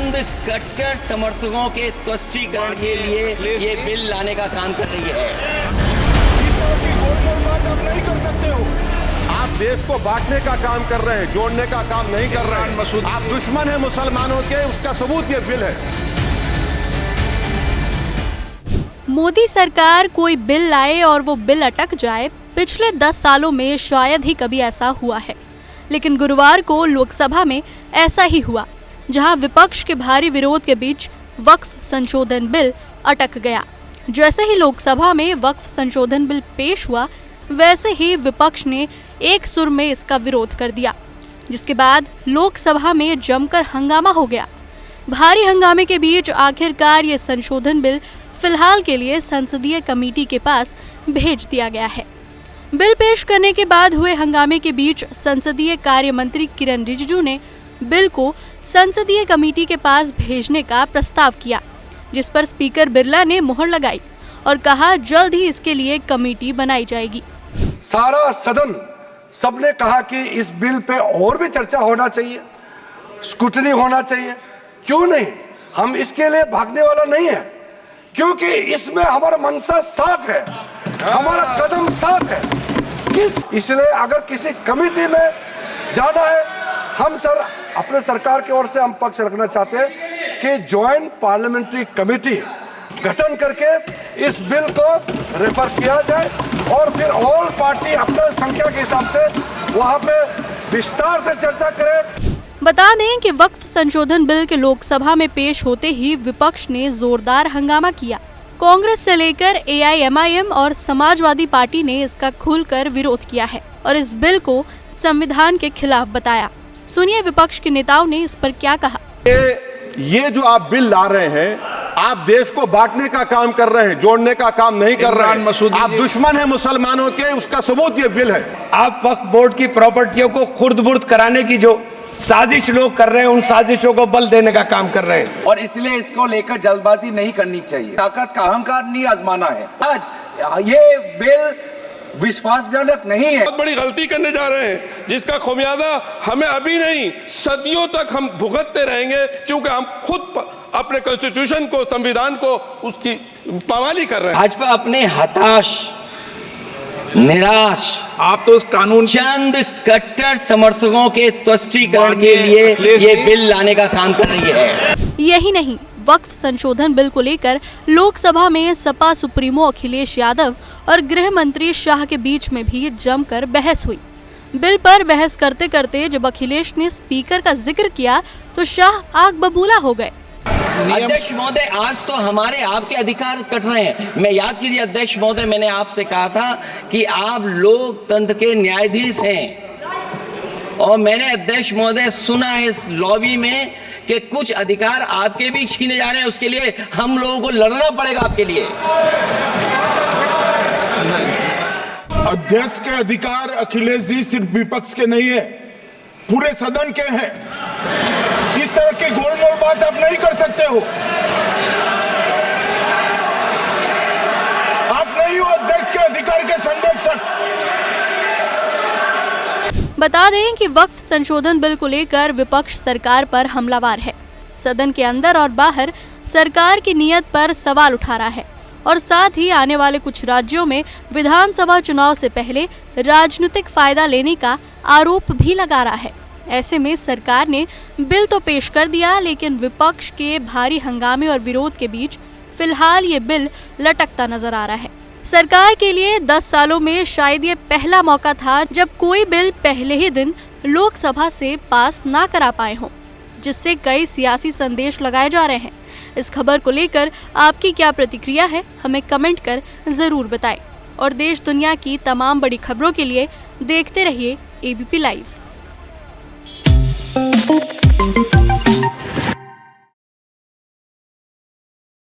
चंद कट्टर समर्थकों के तुष्टीकरण के लिए ये बिल लाने का काम कर रही है। इस तरह की गोल-मोल बात आप नहीं कर सकते हो। आप देश को बांटने का काम कर रहे हैं, जोड़ने का काम नहीं कर रहे हैं। आप दुश्मन हैं मुसलमानों के, उसका सबूत ये बिल है। मोदी सरकार कोई बिल लाए और वो बिल अटक जाए, पिछले 10 सालों में शायद ही कभी ऐसा हुआ है। लेकिन गुरुवार को लोकसभा में ऐसा ही हुआ, जहां विपक्ष के भारी विरोध के बीच वक्फ संशोधन बिल अटक गया। जैसे ही लोकसभा में वक्फ संशोधन बिल पेश हुआ, वैसे ही विपक्ष ने एक सुर में इसका विरोध कर दिया, जिसके बाद लोकसभा में जमकर हंगामा हो गया। भारी हंगामे के बीच आखिरकार ये संशोधन बिल फिलहाल के लिए संसदीय कमेटी के पास भेज दिया गया है। बिल पेश करने के बाद हुए हंगामे के बीच संसदीय कार्य मंत्री किरण रिजिजू ने बिल को संसदीय कमेटी के पास भेजने का प्रस्ताव किया, जिस पर स्पीकर बिरला ने मुहर लगाई और कहा जल्द ही इसके लिए कमेटी बनाई जाएगी। सारा सदन सबने कहा कि इस बिल पे और भी चर्चा होना चाहिए, स्क्रूटनी होना चाहिए। क्यों नहीं, हम इसके लिए भागने वाला नहीं है, क्योंकि इसमें हमारा मंशा साफ है, हमारा कदम साफ है। इसलिए अगर किसी कमेटी में जाना है, हम सर अपने सरकार की ओर से हम पक्ष रखना चाहते हैं कि ज्वाइंट पार्लियामेंट्री कमेटी गठन करके इस बिल को रेफर किया जाए और फिर ऑल पार्टी अपने संख्या के हिसाब से वहां पे विस्तार से चर्चा करे। बता दें कि वक्फ संशोधन बिल के लोकसभा में पेश होते ही विपक्ष ने जोरदार हंगामा किया। कांग्रेस से लेकर AIMIM और समाजवादी पार्टी ने इसका खुलकर विरोध किया है और इस बिल को संविधान के खिलाफ बताया। सुनिए विपक्ष के नेताओं ने इस पर क्या कहा। ये जो आप बिल ला रहे हैं, आप देश को बांटने का काम कर रहे हैं, जोड़ने का काम नहीं कर रहे हैं। आप दुश्मन हैं मुसलमानों के, उसका सबूत ये बिल है। आप वक्फ बोर्ड की प्रॉपर्टियों को खुर्द-बुर्द कराने की जो साजिश लोग कर रहे हैं, उन साजिशों को बल देने का काम कर रहे हैं और इसलिए इसको लेकर जल्दबाजी नहीं करनी चाहिए, ताकत का अहंकार नहीं आजमाना है। आज ये बिल विश्वासजनक नहीं है, बहुत बड़ी गलती करने जा रहे हैं, जिसका खामियाजा हमें अभी नहीं सदियों तक हम भुगतते रहेंगे, क्योंकि हम खुद अपने कॉन्स्टिट्यूशन को, संविधान को, उसकी पामाली कर रहे हैं। भाजपा अपने हताश, निराश, आप तो उस कानून चंद कट्टर समर्थकों के तुष्टीकरण के लिए ये बिल लाने का काम कर रही है। यही नहीं, वक्फ संशोधन बिल को लेकर लोकसभा में सपा सुप्रीमो अखिलेश यादव और गृह मंत्री शाह के बीच में भी जमकर बहस हुई। बिल पर बहस करते करते जब अखिलेश ने स्पीकर का जिक्र किया तो शाह आग बबूला हो गए। अध्यक्ष महोदय, आज तो हमारे आपके अधिकार कट रहे हैं। मैं याद कीजिए अध्यक्ष महोदय, मैंने आपसे कहा था कि आप लोकतंत्र के न्यायाधीश हैं और मैंने अध्यक्ष महोदय सुना है इस लॉबी में कि कुछ अधिकार आपके भी छीने जा रहे हैं। उसके लिए हम लोगों को लड़ना पड़ेगा आपके लिए। अध्यक्ष के अधिकार अखिलेश जी सिर्फ विपक्ष के नहीं है, पूरे सदन के हैं। इस तरह की गोल-मोल बात आप नहीं कर सकते हो। आप नहीं हो अध्यक्ष के अधिकार के संरक्षक। बता दें कि वक्फ संशोधन बिल को लेकर विपक्ष सरकार पर हमलावार है। सदन के अंदर और बाहर सरकार की नीयत पर सवाल उठा रहा है और साथ ही आने वाले कुछ राज्यों में विधानसभा चुनाव से पहले राजनीतिक फायदा लेने का आरोप भी लगा रहा है। ऐसे में सरकार ने बिल तो पेश कर दिया, लेकिन विपक्ष के भारी हंगामे और विरोध के बीच फिलहाल ये बिल लटकता नजर आ रहा है। सरकार के लिए 10 सालों में शायद ये पहला मौका था जब कोई बिल पहले ही दिन लोकसभा से पास ना करा पाए हों, जिससे कई सियासी संदेश लगाए जा रहे हैं। इस खबर को लेकर आपकी क्या प्रतिक्रिया है, हमें कमेंट कर जरूर बताएं और देश दुनिया की तमाम बड़ी खबरों के लिए देखते रहिए ABP लाइव।